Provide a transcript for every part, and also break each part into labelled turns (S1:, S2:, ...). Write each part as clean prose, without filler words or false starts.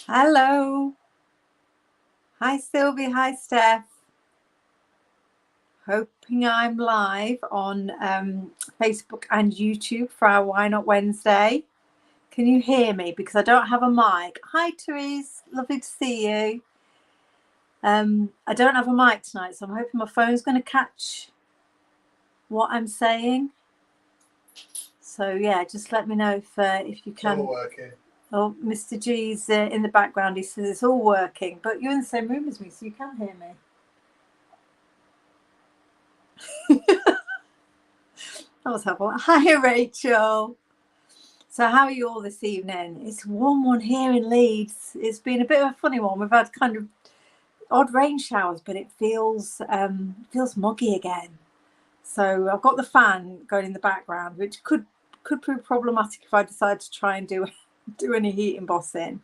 S1: Hello. Hi, Sylvie. Hi, Steph. Hoping I'm live on Facebook and YouTube for our Why Not Wednesday. Can you hear me? Because I don't have a mic. Hi, Therese. Lovely to see you. I don't have a mic tonight, so I'm hoping my phone's going to catch what I'm saying. So, yeah, just let me know if you can.
S2: It's all working.
S1: Oh, Mr. G's in the background. He says it's all working, but you're in the same room as me, so you can hear me. That was helpful. Hi, Rachel. So how are you all this evening? It's a warm one here in Leeds. It's been a bit of a funny one. We've had kind of odd rain showers, but it feels muggy again. So I've got the fan going in the background, which could prove problematic if I decide to try and do any heat embossing.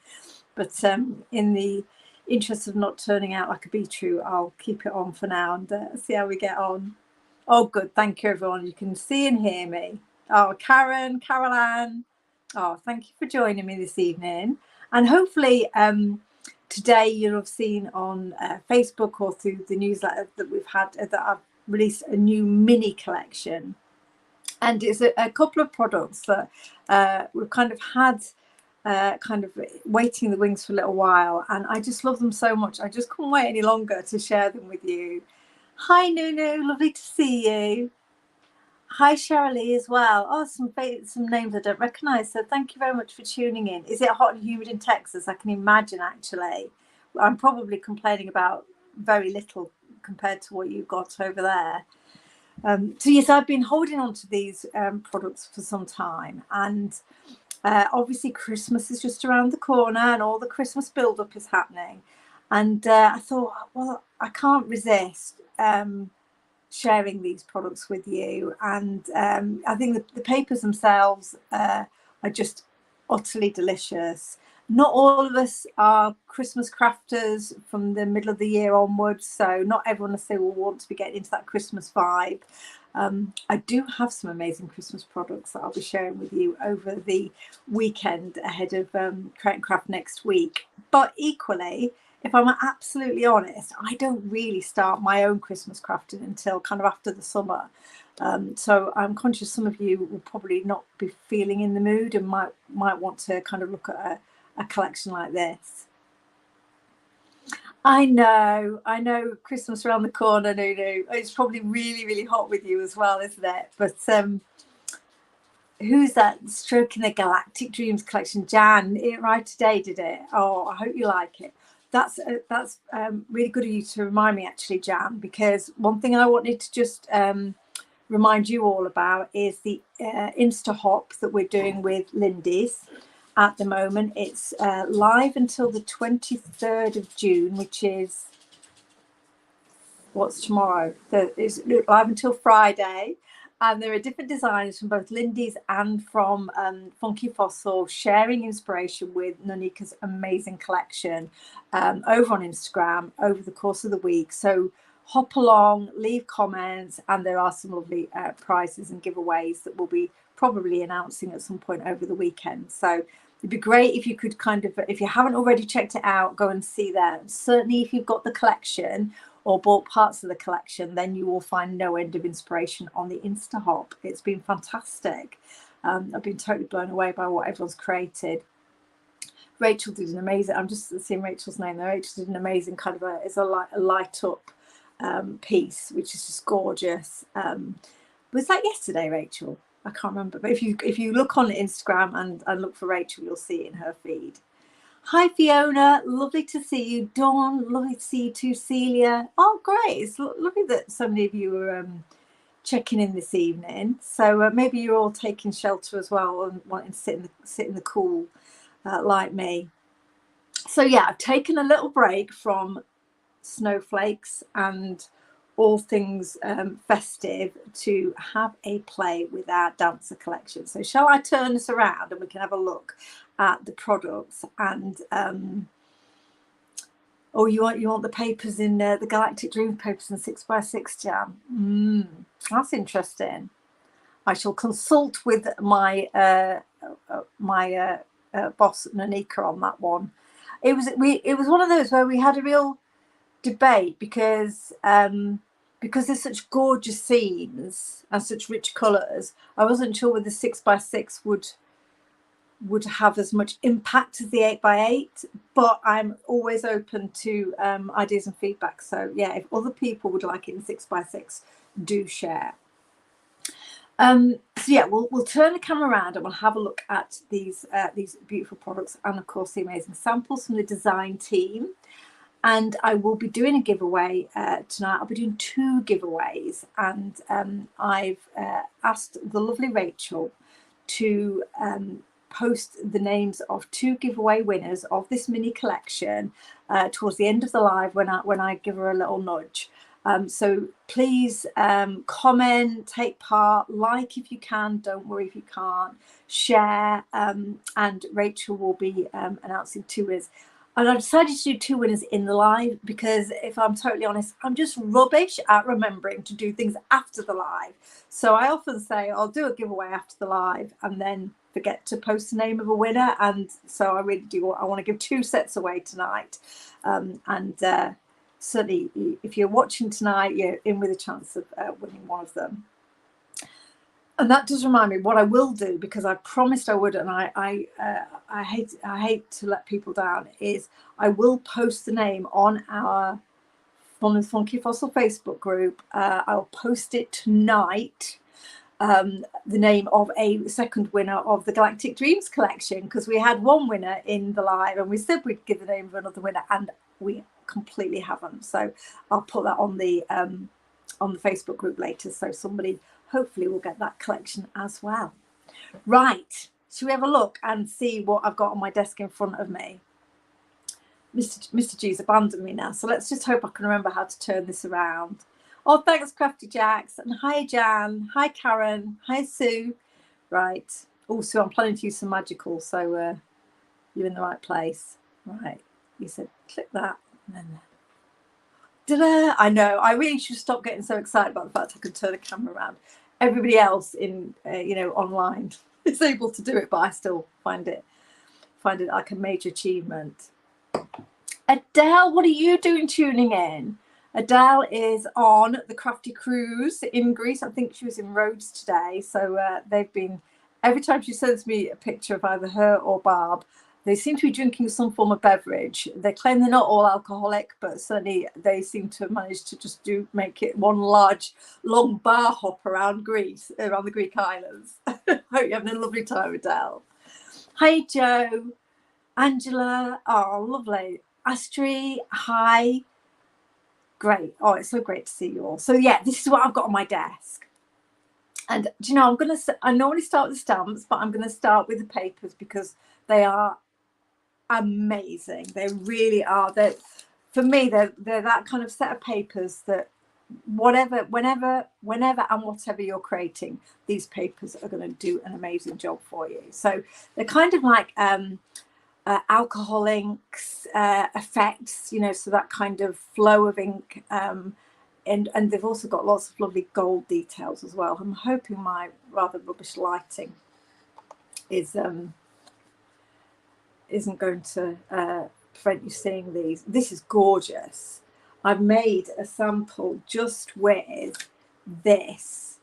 S1: But in the interest of not turning out like a beetroot, I'll keep it on for now and see how we get on. Oh, good. Thank you, everyone. You can see and hear me. Oh, Karen, Caroline. Oh, thank you for joining me this evening. And hopefully today you'll have seen on Facebook or through the newsletter that we've had that I've released a new mini collection. And it's a couple of products that we've kind of had kind of waiting in the wings for a little while. And I just love them so much. I just couldn't wait any longer to share them with you. Hi, Nunu. Lovely to see you. Hi, Shirley, as well. Oh, some names I don't recognise. So thank you very much for tuning in. Is it hot and humid in Texas? I can imagine, actually. I'm probably complaining about very little compared to what you've got over there. So, yes, I've been holding on to these products for some time. And obviously, Christmas is just around the corner and all the Christmas build-up is happening. And I thought, well, I can't resist sharing these products with you. And I think the papers themselves are just utterly delicious. Not all of us are Christmas crafters from the middle of the year onwards, so not everyone necessarily will want to be getting into that Christmas vibe. I do have some amazing Christmas products that I'll be sharing with you over the weekend ahead of Create and Craft next week. But equally, if I'm absolutely honest, I don't really start my own Christmas crafting until kind of after the summer. So I'm conscious some of you will probably not be feeling in the mood and might want to kind of look at a collection like this. I know, Christmas around the corner, Nunu. It's probably really, really hot with you as well, isn't it? But who's that stroking the Galactic Dreams collection? Jan, it right today, did it? Oh, I hope you like it. That's really good of you to remind me, actually, Jan, because one thing I wanted to just remind you all about is the Insta Hop that we're doing with Lindy's at the moment. It's live until the 23rd of June, which is what's tomorrow? It's live until Friday. And there are different designers from both Lindy's and from Funky Fossil sharing inspiration with Nonika's amazing collection over on Instagram over the course of the week. So hop along, leave comments, and there are some lovely prizes and giveaways that we'll be probably announcing at some point over the weekend. So it'd be great if you could kind of, if you haven't already checked it out, go and see that. Certainly if you've got the collection or bought parts of the collection, then you will find no end of inspiration on the Insta Hop. It's been fantastic. I've been totally blown away by what everyone's created. Rachel did an amazing, I'm just seeing Rachel's name there. Rachel did an amazing kind of a light up piece, which is just gorgeous. Was that yesterday, Rachel? I can't remember. But if you look on Instagram and look for Rachel, you'll see it in her feed. Hi, Fiona. Lovely to see you. Dawn, lovely to see you too. Celia. Oh, great. It's lovely that so many of you are checking in this evening. So maybe you're all taking shelter as well and wanting to sit in the cool like me. So, yeah, I've taken a little break from snowflakes and all things festive to have a play with our dancer collection. So shall I turn this around and we can have a look at the products? And oh, you want the papers in the Galactic Dreams papers in 6x6 jam? That's interesting. I shall consult with my boss Nanika on that one. it was one of those where we had a real debate because there's such gorgeous scenes and such rich colours. I wasn't sure whether 6x6 would have as much impact as the 8x8, but I'm always open to ideas and feedback. So yeah, if other people would like it in 6x6, do share. So yeah, we'll turn the camera around and we'll have a look at these beautiful products and of course the amazing samples from the design team. And I will be doing a giveaway tonight. I'll be doing 2 giveaways, and I've asked the lovely Rachel to post the names of 2 giveaway winners of this mini collection towards the end of the live when I give her a little nudge. So please comment, take part, like if you can, don't worry if you can't, share, and Rachel will be announcing 2 winners. And I decided to do 2 winners in the live because, if I'm totally honest, I'm just rubbish at remembering to do things after the live. So I often say I'll do a giveaway after the live and then forget to post the name of a winner. And so I really do. I want to give 2 sets away tonight. Certainly, if you're watching tonight, you're in with a chance of winning one of them. And that does remind me what I will do, because I promised I would, and I hate to let people down, is I will post the name on our Fun with Funky Fossil Facebook group. I'll post it tonight, the name of a second winner of the Galactic Dreams collection, because we had 1 winner in the live and we said we'd give the name of another winner and we completely haven't. So I'll put that on the Facebook group later, so somebody hopefully we'll get that collection as well. Right, should we have a look and see what I've got on my desk in front of me? Mr. G's abandoned me now, so let's just hope I can remember how to turn this around. Oh, thanks, Crafty Jacks, and hi, Jan, hi, Karen, hi, Sue. Right, also I'm planning to use some magical, so you're in the right place. Right, you said click that, and then ta-da! I know, I really should stop getting so excited about the fact I can turn a camera around. Everybody else in online is able to do it, but I still find it like a major achievement. Adele, what are you doing tuning in? Adele is on the Crafty Cruise in Greece. I think she was in Rhodes today. So they've been, every time she sends me a picture of either her or Barb, they seem to be drinking some form of beverage. They claim they're not all alcoholic, but certainly they seem to have managed to just make it one large, long bar hop around Greece, around the Greek islands. Hope you're having a lovely time, Adele. Hi, Joe. Angela. Oh, lovely. Astrid. Hi. Great. Oh, it's so great to see you all. So yeah, this is what I've got on my desk. And do you know, I normally start with the stamps, but I'm going to start with the papers because they are amazing. They really are. For me, they're that kind of set of papers that whenever and whatever you're creating, these papers are going to do an amazing job for you. So they're kind of like alcohol inks, effects, so that kind of flow of ink, and they've also got lots of lovely gold details as well. I'm hoping my rather rubbish lighting isn't going to prevent you seeing these. This is gorgeous. I've made a sample just with this.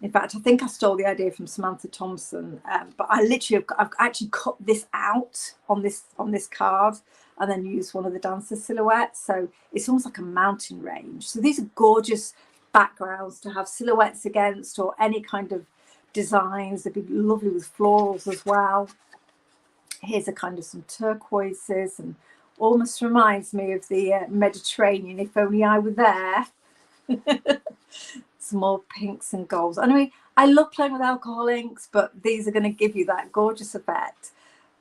S1: In fact, I think I stole the idea from Samantha Thompson, but I've actually cut this out on this card and then used one of the dancer silhouettes. So it's almost like a mountain range. So these are gorgeous backgrounds to have silhouettes against, or any kind of designs. They'd be lovely with florals as well. Here's a kind of some turquoises, and almost reminds me of the Mediterranean, if only I were there. Some more pinks and golds. Anyway, I love playing with alcohol inks, but these are going to give you that gorgeous effect,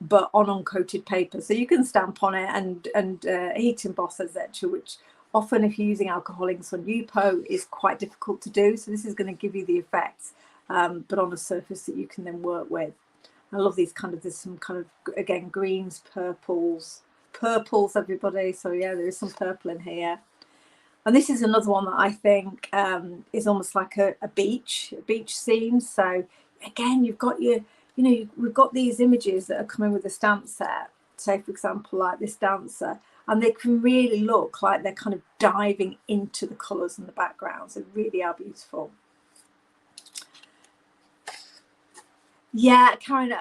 S1: but on uncoated paper. So you can stamp on it and heat emboss, etc., which often, if you're using alcohol inks on Yupo, is quite difficult to do. So this is going to give you the effects, but on a surface that you can then work with. I love these there's some kind of, again, greens, purples, everybody. So yeah, there is some purple in here. And this is another one that I think is almost like a beach scene. So again, you've got we've got these images that are coming with the stamp set. say, for example, like this dancer, and they can really look like they're kind of diving into the colours and the backgrounds. They really are beautiful. Yeah, Karen,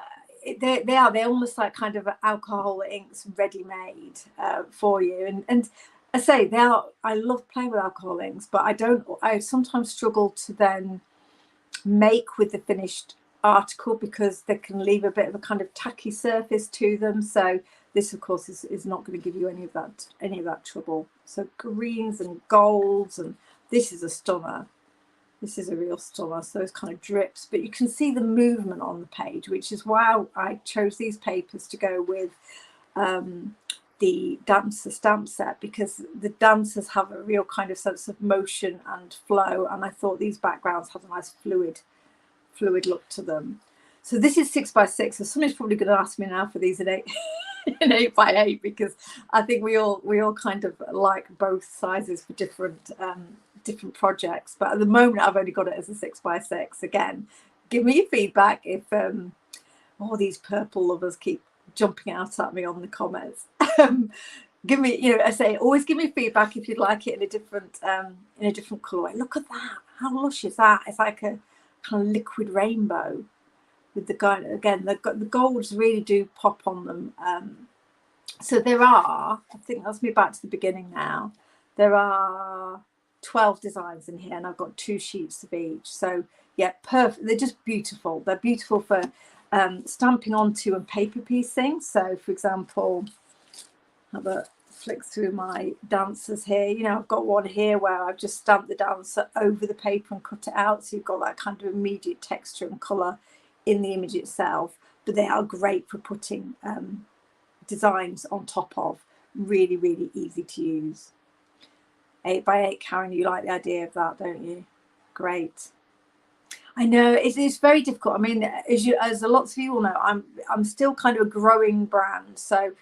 S1: they are. They're almost like kind of alcohol inks ready-made for you. And I say they are. I love playing with alcohol inks, but I sometimes struggle to then make with the finished article because they can leave a bit of a kind of tacky surface to them. So this, of course, is not going to give you any of that trouble. So greens and golds, and this is a stunner. This is a real stunner. So it's kind of drips, but you can see the movement on the page, which is why I chose these papers to go with the dancer stamp set, because the dancers have a real kind of sense of motion and flow, and I thought these backgrounds have a nice fluid look to them. So this is 6x6. So somebody's probably going to ask me now for these in 8x8, because I think we all kind of like both sizes for different projects. But at the moment, I've only got it as a 6x6. Again, give me your feedback if all these purple lovers keep jumping out at me on the comments. Give me, I say, always give me feedback if you'd like it in a different colour. Look at that! How lush is that? It's like a kind of liquid rainbow with the guy. Again, the golds really do pop on them. So there are, I think that's me back to the beginning now. There are 12 designs in here, and I've got 2 sheets of each. So yeah, perfect. They're just beautiful. They're beautiful for stamping onto and paper piecing. So for example, have a flick through my dancers here. I've got one here where I've just stamped the dancer over the paper and cut it out, so you've got that kind of immediate texture and colour in the image itself. But they are great for putting designs on top of. Really, really easy to use. 8x8, Karen, you like the idea of that, don't you? Great. I know it's very difficult. I mean, as lots of you will know, I'm still kind of a growing brand. So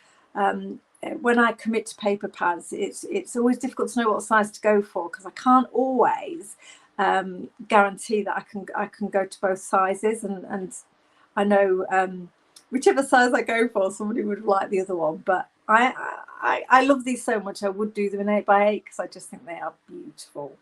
S1: when I commit to paper pads, it's always difficult to know what size to go for, because I can't always guarantee that I can go to both sizes. And I know whichever size I go for, somebody would like the other one. But I love these so much. I would do them in 8x8 because I just think they are beautiful.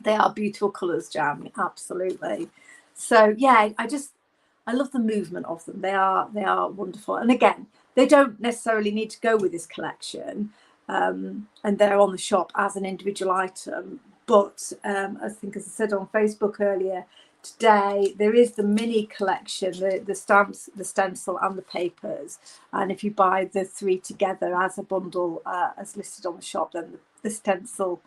S1: They are beautiful colours, Jam, absolutely. So yeah, I love the movement of them. They are wonderful. And again, they don't necessarily need to go with this collection, and they're on the shop as an individual item. But I think, as I said on Facebook earlier today, there is the mini collection, the stamps, the stencil and the papers. And if you buy the 3 together as a bundle, as listed on the shop, then the stencil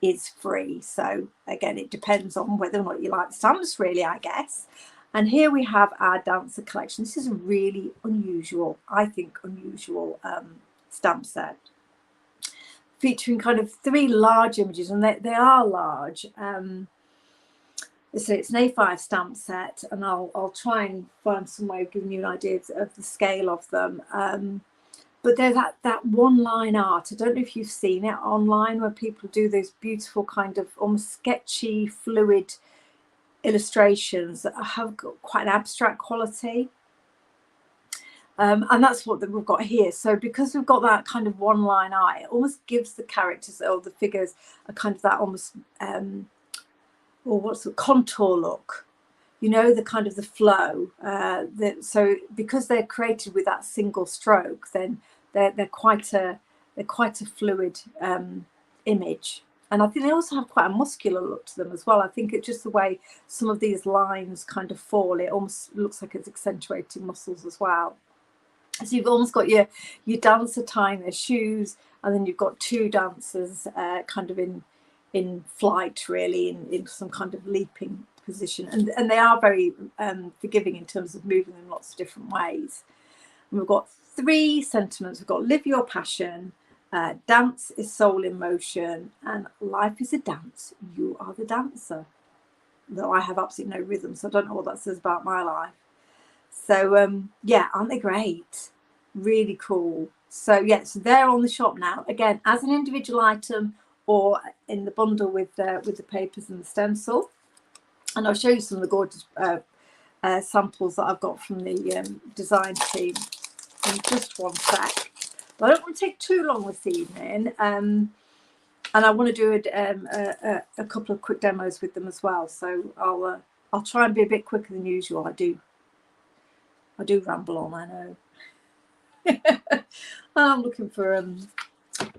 S1: is free. So again, it depends on whether or not you like stamps, really, I guess. And here we have our dancer collection. This is a really unusual, I think, stamp set, featuring kind of 3 large images, and they are large. So it's an A5 stamp set, and I'll try and find some way of giving you an idea of the scale of them. But there's that one line art. I don't know if you've seen it online, where people do those beautiful kind of almost sketchy, fluid illustrations that have got quite an abstract quality. And that's what we've got here. So because we've got that kind of one line art, it almost gives the characters or the figures a kind of that almost or what's the contour look, the kind of the flow. So because they're created with that single stroke, then they're quite a fluid image. And I think they also have quite a muscular look to them as well. I think it's just the way some of these lines kind of fall, it almost looks like it's accentuating muscles as well. So you've almost got your dancer tying their shoes, and then you've got 2 dancers kind of in flight, really, in some kind of leaping position. And they are very forgiving in terms of moving in lots of different ways. And we've got 3 sentiments. We've got live your passion, dance is soul in motion, and life is a dance, you are the dancer. Though I have absolutely no rhythm, so I don't know what that says about my life. So yeah, aren't they great? Really cool. So yeah, so they're on the shop now, again, as an individual item or in the bundle with the papers and the stencil. And I'll show you some of the gorgeous samples that I've got from the design team. in just one sec. But I don't want to take too long this evening. And I want to do a couple of quick demos with them as well. So I'll try and be a bit quicker than usual. I do ramble on, I know. I'm looking for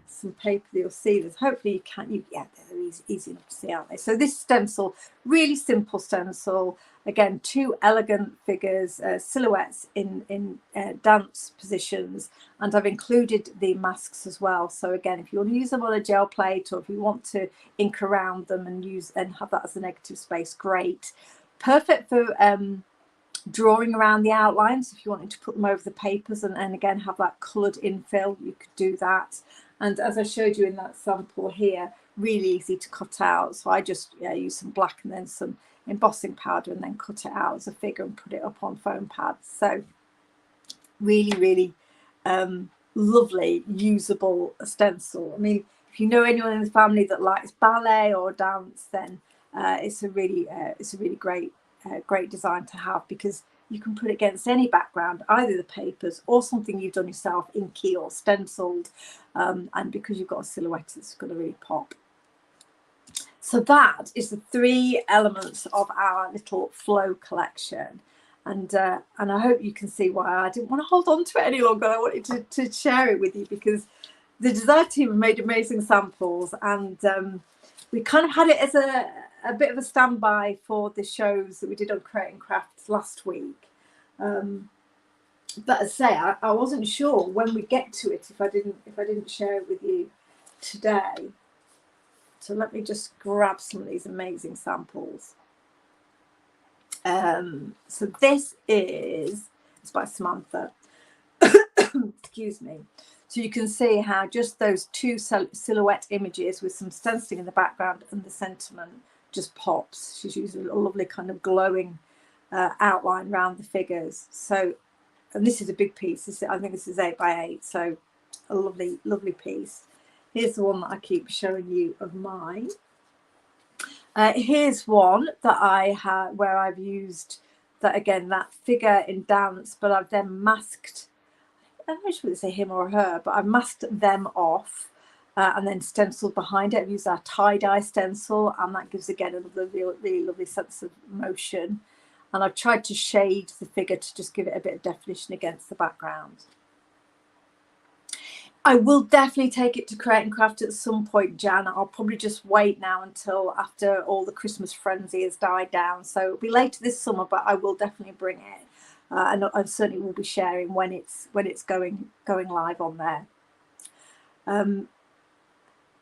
S1: some paper that you'll see this. Hopefully you can. Yeah, they're easy enough to see, aren't they? So this stencil, really simple stencil. Again, 2 elegant figures, silhouettes in dance positions, and I've included the masks as well. So again, if you want to use them on a gel plate, or if you want to ink around them and have that as a negative space, great. Perfect for drawing around the outlines. If you wanted to put them over the papers and again have that coloured infill, you could do that. And as I showed you in that sample here, really easy to cut out. So I just use some black and then some embossing powder and then cut it out as a figure and put it up on foam pads. So really lovely, usable stencil. I mean, if you know anyone in the family that likes ballet or dance, then it's a really great design to have, because you can put it against any background, either the papers or something you've done yourself, inky or stenciled, and because you've got a silhouette, it's going to really pop. So that is the 3 elements of our little flow collection, and I hope you can see why I didn't want to hold on to it any longer. I wanted to share it with you, because the design team have made amazing samples, and we kind of had it as a bit of a standby for the shows that we did on Create & Craft last week. But as I say, I wasn't sure when we get to it if I didn't share it with you today. So let me just grab some of these amazing samples. So this is, it's by Samantha. Excuse me. So you can see how just those 2 silhouette images with some stenciling in the background and the sentiment just pops. She's using a lovely kind of glowing outline around the figures. So, and this is a big piece. I think this is 8 by 8. So a lovely piece. Here's the one that I keep showing you of mine. Here's one that I had where I've used that, again, that figure in dance, but I've then masked, I'm not sure whether say him or her, but I've masked them off and then stenciled behind it. I've used our tie-dye stencil, and that gives, again, another really lovely sense of motion. And I've tried to shade the figure to just give it a bit of definition against the background. I will definitely take it to Create & Craft at some point, Jan. I'll probably just wait now until after all the Christmas frenzy has died down. So it'll be later this summer, but I will definitely bring it. And I certainly will be sharing when it's going live on there. And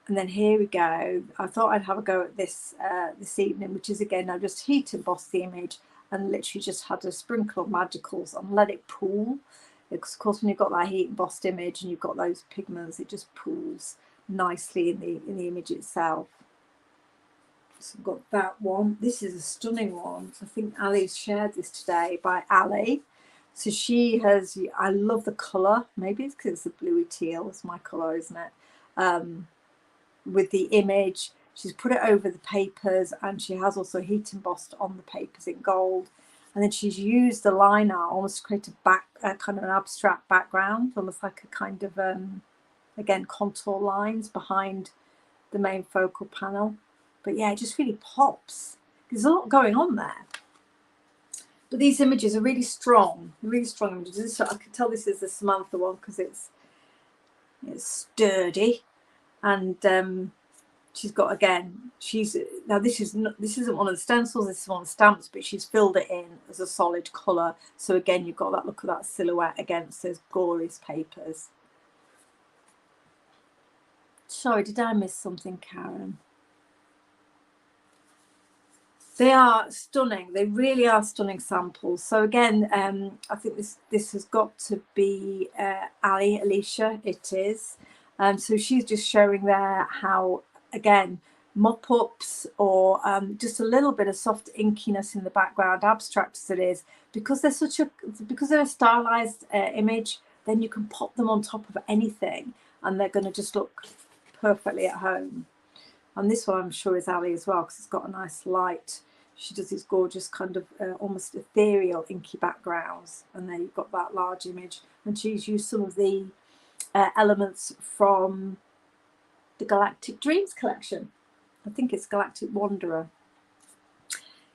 S1: then here we go. I thought I'd have a go at this this evening, which is, again, I just heat embossed the image and literally just had a sprinkle of magicals and let it pool. Because of course, when you've got that heat embossed image and you've got those pigments, it just pools nicely in the image itself. So I've got that one. This is a stunning one. I think Ali's shared this today, by Ali. So she has, I love the colour. Maybe it's because it's a bluey teal. It's my colour, isn't it? With the image, she's put it over the papers, and she has also heat embossed on the papers in gold. And then she's used the line art almost to create a kind of an abstract background, almost like a kind of, again, contour lines behind the main focal panel. But yeah, it just really pops. There's a lot going on there. But these images are really strong images. I can tell this is the Samantha one because it's sturdy, and she's got, again, now this isn't one of the stencils, this is one of the stamps, but she's filled it in as a solid colour. So again, you've got that look of that silhouette against those glorious papers. Sorry, did I miss something, Karen? They are stunning. They really are stunning samples. So again, I think this has got to be Alicia. It is. So she's just showing there how, again, mop-ups or just a little bit of soft inkiness in the background, abstract as it is, because they're a stylized image, then you can pop them on top of anything and they're going to just look perfectly at home. And this one I'm sure is Ali as well, because it's got a nice light she does these gorgeous kind of almost ethereal inky backgrounds, and then you've got that large image, and she's used some of the elements from the Galactic Dreams collection. I think it's Galactic Wanderer.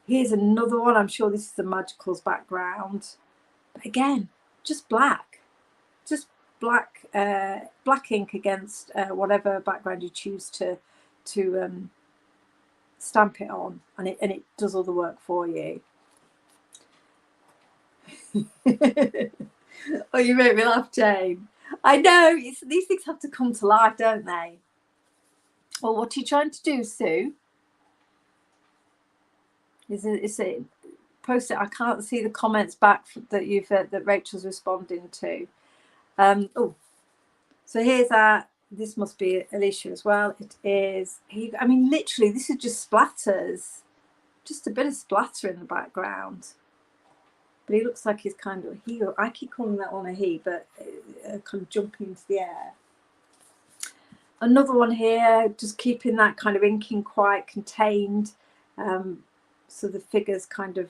S1: Here's another one. I'm sure this is the Magicals background, but again, just black, just black ink against whatever background you choose to stamp it on, and it does all the work for you. Oh, you make me laugh, Jane. I know, these things have to come to life, don't they? Well, what are you trying to do, Sue? Is it post it? I can't see the comments back that you've that Rachel's responding to. Oh, so here's this must be Alicia as well. It is. I mean, literally, this is just splatters, just a bit of splatter in the background. But he looks like he's kind of I keep calling that one a he, but kind of jumping into the air. Another one here, just keeping that kind of inking quite contained. So the figure's kind of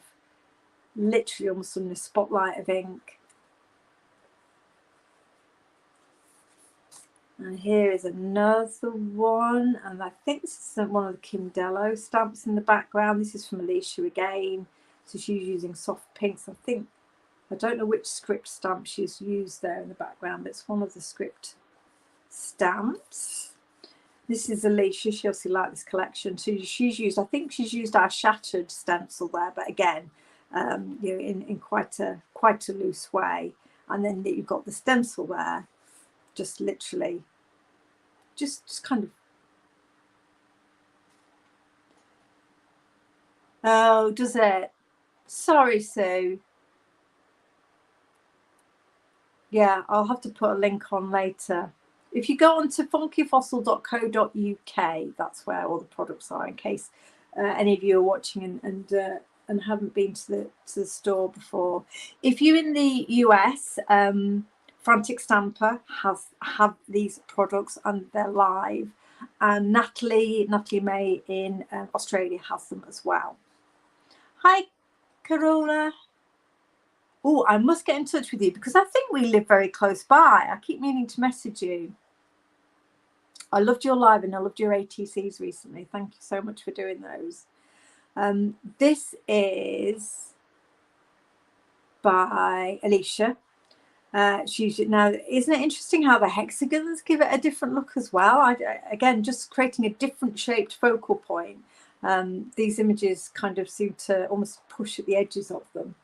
S1: literally almost in the spotlight of ink. And here is another one, and I think this is one of the Kim Dello stamps in the background. This is from Alicia again. So she's using soft pinks. I don't know which script stamp she's used there in the background, but it's one of the script stamps. This is Alicia. She obviously liked this collection. So she's used, I think she's used our Shattered stencil there, but again, you know, in quite a loose way. And then you've got the stencil there, just literally, just kind of. Oh, does it? Sorry, Sue. Yeah, I'll have to put a link on later. If you go on to funkyfossil.co.uk, that's where all the products are, in case any of you are watching and haven't been to the store before. If you're in the US, Frantic Stamper have these products and they're live, and Natalie May in Australia has them as well. Hi, Carola. Oh, I must get in touch with you because I think we live very close by. I keep meaning to message you. I loved your live and I loved your ATCs recently. Thank you so much for doing those. This is by Alicia. Now, isn't it interesting how the hexagons give it a different look as well? Again, just creating a different shaped focal point. These images kind of seem to almost push at the edges of them.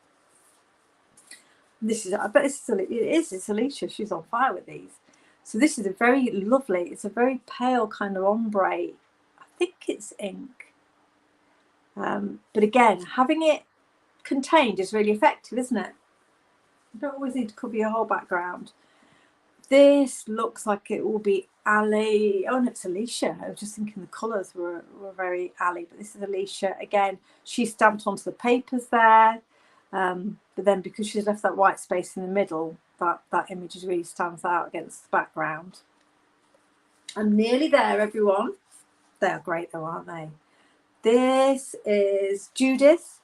S1: I bet it's Alicia. She's on fire with these. So this is a very lovely, it's a very pale kind of ombre. I think it's ink. But again, having it contained is really effective, isn't it? You don't always need to cover your whole background. This looks like it will be Ali. Oh, no, it's Alicia. I was just thinking the colours were very Ali, but this is Alicia. Again, she stamped onto the papers there. But then because she's left that white space in the middle, that image really stands out against the background. I'm nearly there, everyone. They're great though, aren't they? This is Judith.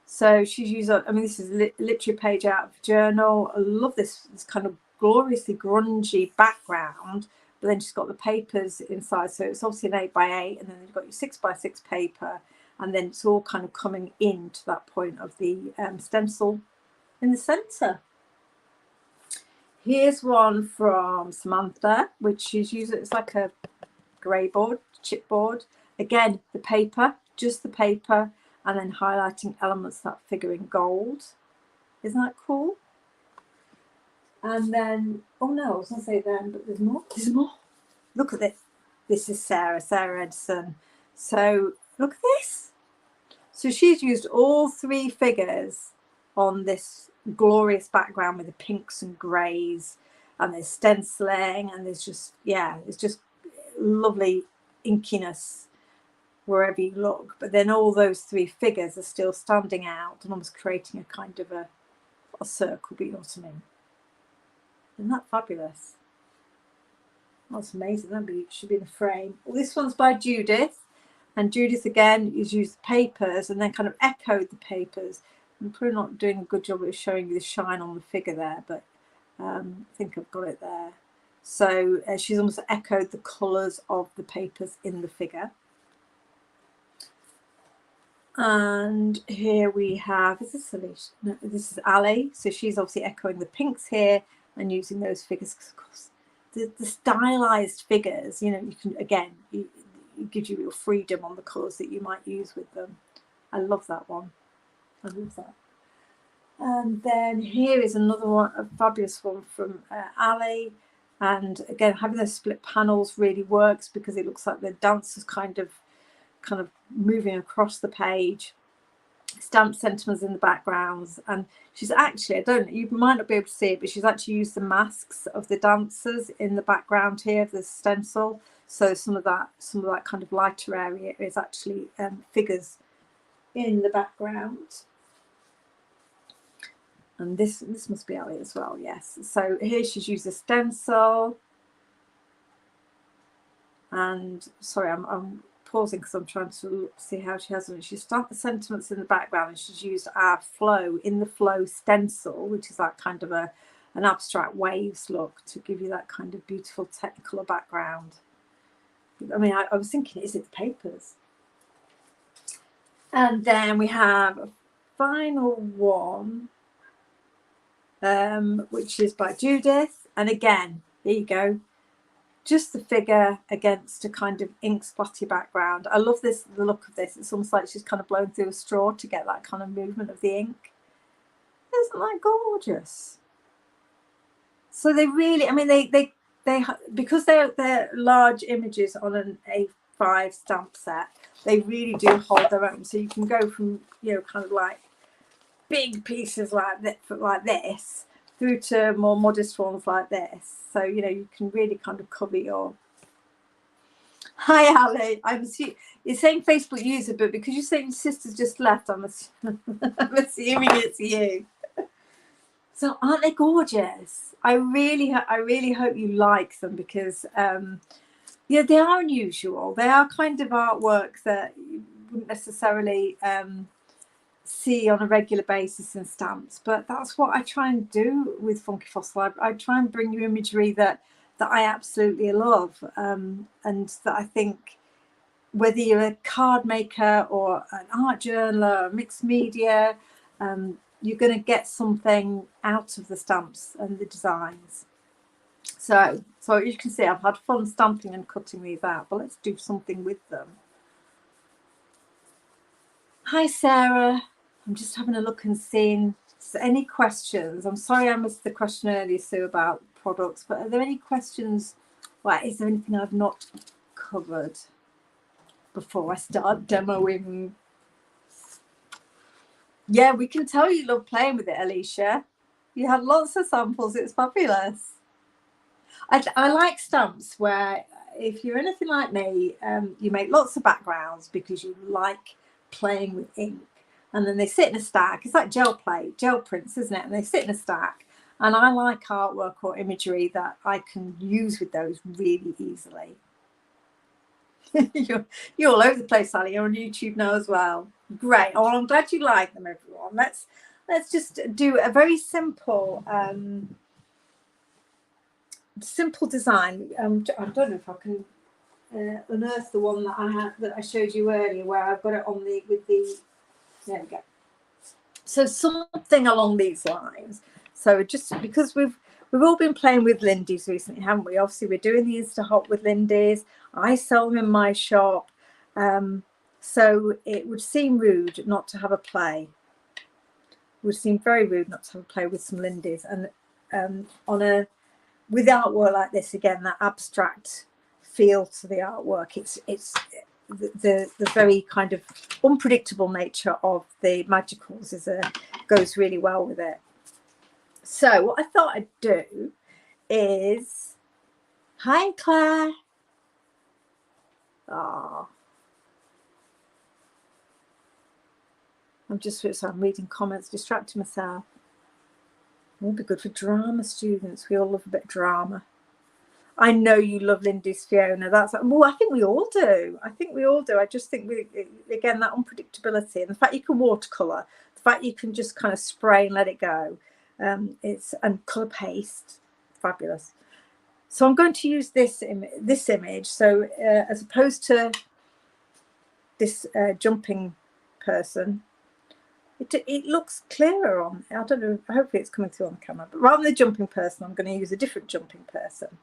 S1: So she's used, I mean, this is literally a page out of a journal. I love this kind of gloriously grungy background, but then she's got the papers inside. So it's obviously an 8x8, and then you've got your 6x6 paper, and then it's all kind of coming into that point of the stencil in the center. Here's one from Samantha, which she's using. It's like a grey board, chipboard. Again, the paper, just the paper, and then highlighting elements that figure in gold. Isn't that cool? And then, oh no, I was going to say then, but there's more. There's more. Look at this. This is Sarah Edison. So look at this. So she's used all three figures on this glorious background with the pinks and greys, and there's stenciling, and there's just, yeah, it's just lovely inkiness wherever you look. But then all those three figures are still standing out and almost creating a kind of a circle, but you know what I mean. Isn't that fabulous? That's amazing. That should be in the frame. Well, this one's by Judith, And Judith again is used papers and then kind of echoed the papers. I'm probably not doing a good job of showing you the shine on the figure there, but I think I've got it there. So she's almost echoed the colours of the papers in the figure. And here we have, is this Alicia? No, this is Ali. So she's obviously echoing the pinks here and using those figures. Of course, the stylized figures, you know, you can, again, it gives you real freedom on the colours that you might use with them. I love that one. I love that. And then here is another one, a fabulous one from Ali. And again, having those split panels really works because it looks like the dancers kind of moving across the page. Stamp sentiments in the backgrounds, and she's actually, you might not be able to see it, but she's actually used the masks of the dancers in the background here of the stencil. So some of that kind of lighter area is actually figures in the background. And this must be Ali as well, yes. So here she's used a stencil. And sorry, I'm pausing because I'm trying to see how she has them. She's stamped the sentiments in the background and she's used our flow in the flow stencil, which is that kind of an abstract waves look to give you that kind of beautiful technicolor background. I mean, I was thinking, is it the papers? And then we have a final one, which is by Judith. And again, here you go. Just the figure against a kind of ink splatty background. I love the look of this. It's almost like she's kind of blown through a straw to get that kind of movement of the ink. Isn't that gorgeous? So they really, I mean, they because they're large images on an A5 stamp set, they really do hold their own. So you can go from, you know, kind of like big pieces like this through to more modest ones like this. So, you know, you can really kind of cover your... Hi, Ali. You're saying Facebook user, but because you're saying your sister's just left, I'm assuming it's you. So aren't they gorgeous? I really hope you like them because, yeah, they are unusual. They are kind of artwork that you wouldn't necessarily see on a regular basis in stamps, but that's what I try and do with Funky Fossil. I try and bring you imagery that I absolutely love, and that I think, whether you're a card maker or an art journaler or mixed media, you're going to get something out of the stamps and the designs. So you can see I've had fun stamping and cutting these out, but let's do something with them. Hi, Sarah. I'm just having a look and seeing any questions. I'm sorry I missed the question earlier, Sue, about products, but are there any questions? Well, is there anything I've not covered before I start demoing? Yeah, we can tell you love playing with it, Alicia. You had lots of samples. It's fabulous. I like stamps where, if you're anything like me, you make lots of backgrounds because you like playing with ink. And then they sit in a stack. It's like gel prints, isn't it? And they sit in a stack. And I like artwork or imagery that I can use with those really easily. You're all over the place, Sally. You're on YouTube now as well. Great. Oh, well, I'm glad you like them, everyone. Let's just do a very simple design. I don't know if I can unearth the one that I showed you earlier, where I've got it on there we go. So something along these lines. So just because we've all been playing with Lindy's recently, haven't we? Obviously, we're doing the Insta Hop with Lindy's. I sell them in my shop. So it would seem rude not to have a play. It would seem very rude not to have a play with some Lindy's. And with artwork like this, again, that abstract feel to the artwork, it's the very kind of unpredictable nature of the magicals goes really well with it. So what I thought I'd do is, hi Claire. Oh, I'm reading comments, distracting myself. It would be good for drama students. We all love a bit of drama. I know you love Lindy's Fiona. That's, well, I think we all do. I think we all do. I just think again, that unpredictability and the fact you can watercolor, the fact you can just kind of spray and let it go, and color paste, fabulous. So I'm going to use this image. So as opposed to this jumping person, it looks clearer on. I don't know. Hopefully it's coming through on the camera. But rather than the jumping person, I'm going to use a different jumping person.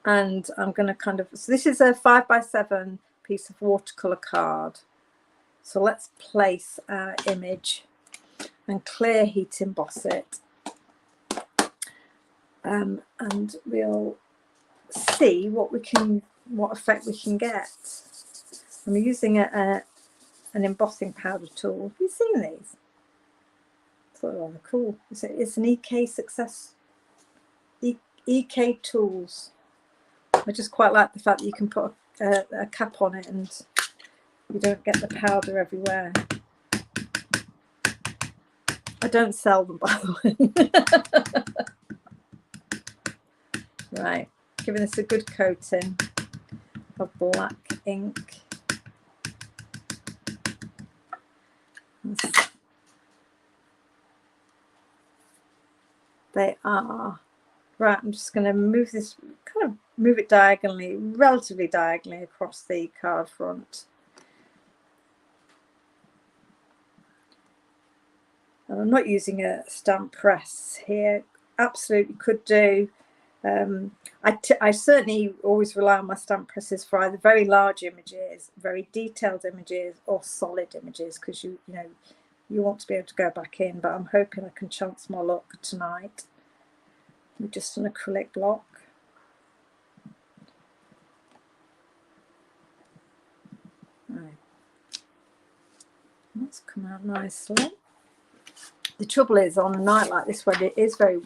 S1: And I'm going to kind of, so this is a 5x7 piece of watercolor card. So let's place our image and clear heat emboss it. And we'll see what effect we can get. I'm using an embossing powder tool. Have you seen these? I thought they were rather cool. It's an EK Success, EK Tools. I just quite like the fact that you can put a cap on it and you don't get the powder everywhere. I don't sell them, by the way. Right, giving this a good coating of black ink. They are. Right, I'm just going to move this, kind of move it diagonally, relatively diagonally across the card front. And I'm not using a stamp press here. Absolutely could do. I certainly always rely on my stamp presses for either very large images, very detailed images, or solid images, because you want to be able to go back in. But I'm hoping I can chance my luck tonight. With just an acrylic block. Right. That's come out nicely. The trouble is, on a night like this when it is very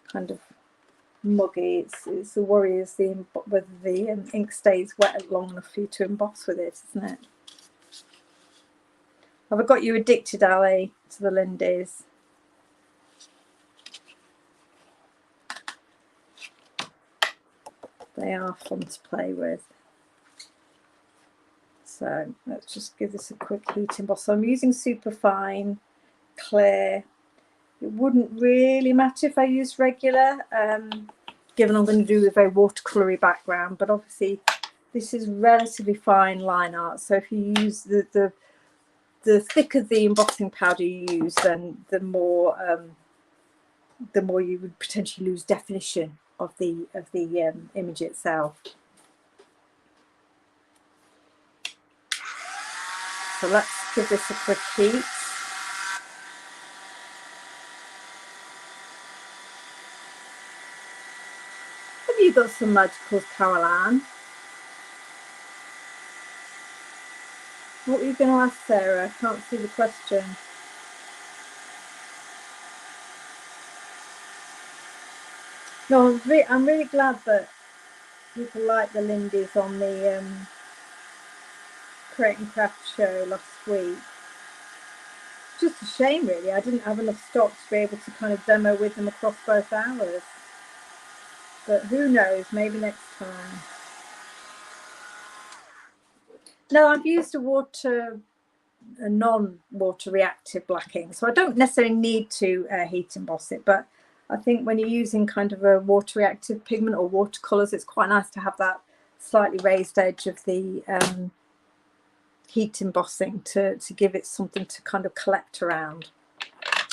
S1: kind of muggy, it's the worry is whether the ink stays wet long enough for you to emboss with it, isn't it? Have I got you addicted, Ali, to the Lindys? They are fun to play with. So let's just give this a quick heat emboss. So I'm using superfine clear. It wouldn't really matter if I used regular, given I'm going to do a very watercolory background, but obviously this is relatively fine line art. So if you use the thicker the embossing powder you use, then the more you would potentially lose definition of the image itself. So let's give this a quick heat. Have you got some magicals, Caroline? What were you going to ask, Sarah? I can't see the question. No, I'm really glad that people like the Lindys on the Create and Craft show last week. Just a shame, really. I didn't have enough stock to be able to kind of demo with them across both hours. But who knows, maybe next time. No, I've used a non-water reactive black ink, so I don't necessarily need to heat emboss it, but I think when you're using kind of a water reactive pigment or watercolors, it's quite nice to have that slightly raised edge of the heat embossing to give it something to kind of collect around.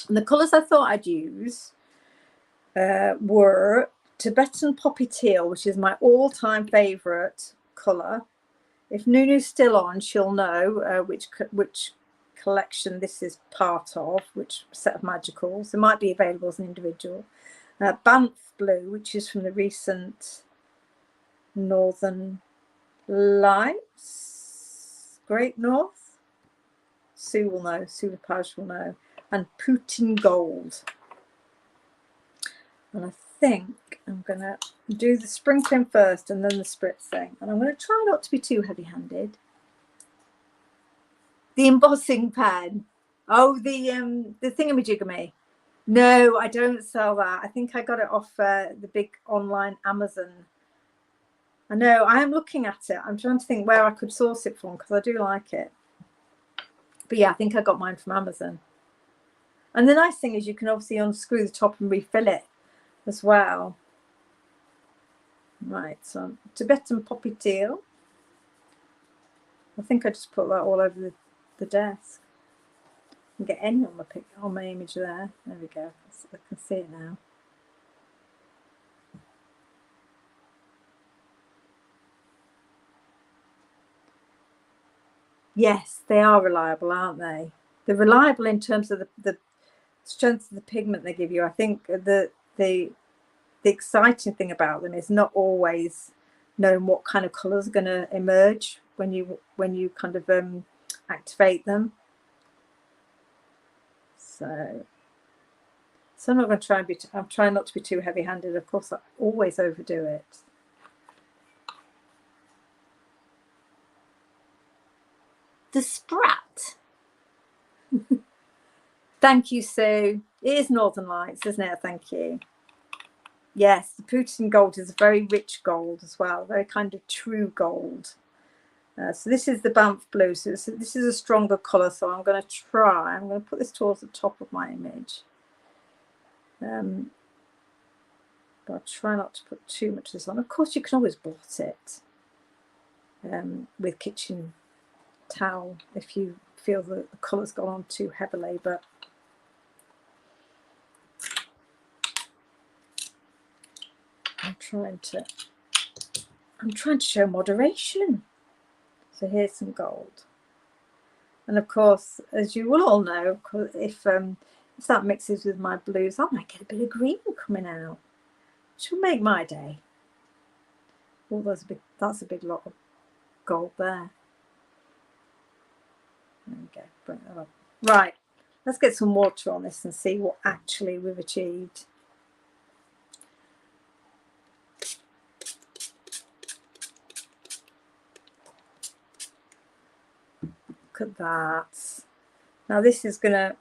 S1: And the colors I thought I'd use were Tibetan Poppy Teal, which is my all-time favorite color. If Nunu's still on, she'll know which collection this is part of, which set of magicals. It might be available as an individual. Banff Blue, which is from the recent Northern Lights, Great North. Sue will know, Sue Lepage will know. And Putin Gold. And I think I'm going to do the sprinkling first and then the spritzing. And I'm going to try not to be too heavy-handed. The embossing pen. Oh, the thingamajigamy. No, I don't sell that. I think I got it off the big online Amazon. I know, I am looking at it. I'm trying to think where I could source it from because I do like it. But yeah, I think I got mine from Amazon. And the nice thing is you can obviously unscrew the top and refill it as well. Right, so Tibetan poppy teal. I think I just put that all over the desk. I can get any on my image there. There we go. I can see it now. Yes, they are reliable, aren't they? They're reliable in terms of the strength of the pigment they give you. I think the exciting thing about them is not always knowing what kind of colours are going to emerge when you kind of activate them. So I'm not going to try and I'm trying not to be too heavy-handed. Of course, I always overdo it. The Sprat. Thank you, Sue. It is Northern Lights, isn't it? Thank you. Yes, the Putin gold is a very rich gold as well, very kind of true gold. So this is the Banff blue. So this is a stronger colour. So I'm going to put this towards the top of my image. But I'll try not to put too much of this on. Of course, you can always blot it with kitchen towel if you feel that the colour's gone on too heavily. But I'm trying to show moderation. So here's some gold. And of course, as you will all know, if that mixes with my blues, I might get a bit of green coming out, which will make my day. Oh, that's a big lot of gold there. There we go, bring that up. Right, let's get some water on this and see what actually we've achieved. Look at that. Now this is I'm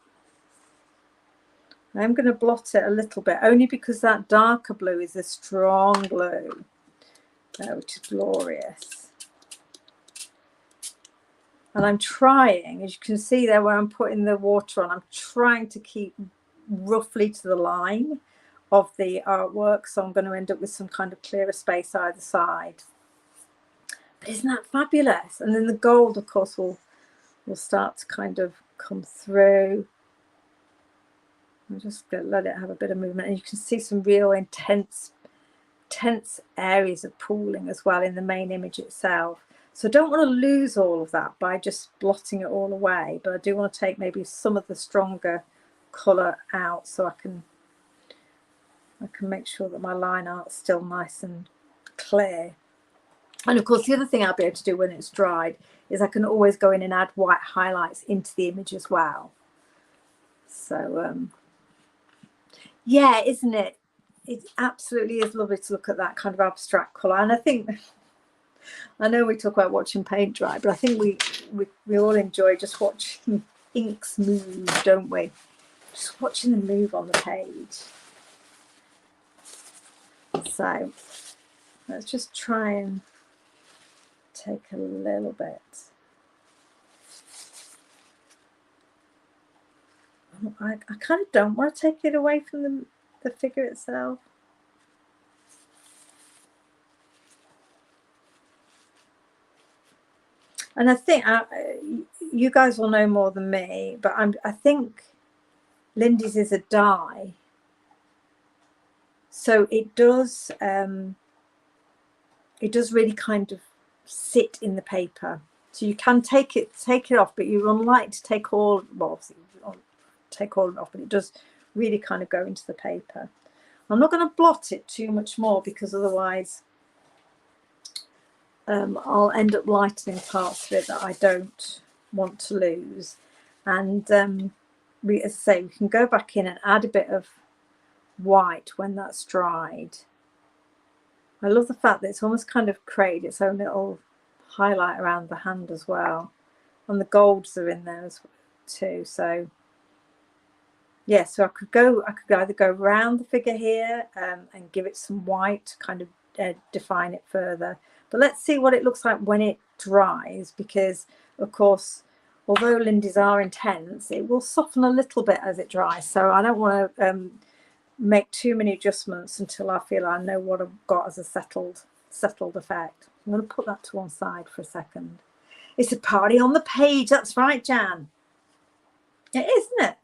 S1: going to blot it a little bit, only because that darker blue is a strong blue, which is glorious. And I'm trying, as you can see there where I'm putting the water on, I'm trying to keep roughly to the line of the artwork. So I'm going to end up with some kind of clearer space either side. But isn't that fabulous? And then the gold, of course, will start to kind of come through. I'm just going to let it have a bit of movement. And you can see some real intense areas of pooling as well in the main image itself. So I don't want to lose all of that by just blotting it all away, but I do want to take maybe some of the stronger colour out so I can make sure that my line art's still nice and clear. And of course, the other thing I'll be able to do when it's dried is I can always go in and add white highlights into the image as well. So yeah, isn't it? It absolutely is lovely to look at that kind of abstract colour. And I think, I know we talk about watching paint dry, but I think we all enjoy just watching inks move, don't we? Just watching them move on the page. So let's just try and take a little bit. I kind of don't want to take it away from the figure itself. And I think you guys will know more than me, but I think Lindy's is a die, so it does really kind of sit in the paper. So you can take it off, but you're unlikely to take all, well, obviously you don't take all of it off, but it does really kind of go into the paper. I'm not going to blot it too much more because otherwise I'll end up lightening parts of it that I don't want to lose. And as I say, we can go back in and add a bit of white when that's dried. I love the fact that it's almost kind of created its own little highlight around the hand as well. And the golds are in there too. So yeah, so I could either go around the figure here and give it some white to kind of define it further. But let's see what it looks like when it dries, because of course, although Lindy's are intense, it will soften a little bit as it dries. So I don't want to make too many adjustments until I feel I know what I've got as a settled effect. I'm going to put that to one side for a second. It's a party on the page. That's right, Jan. It is, isn't it?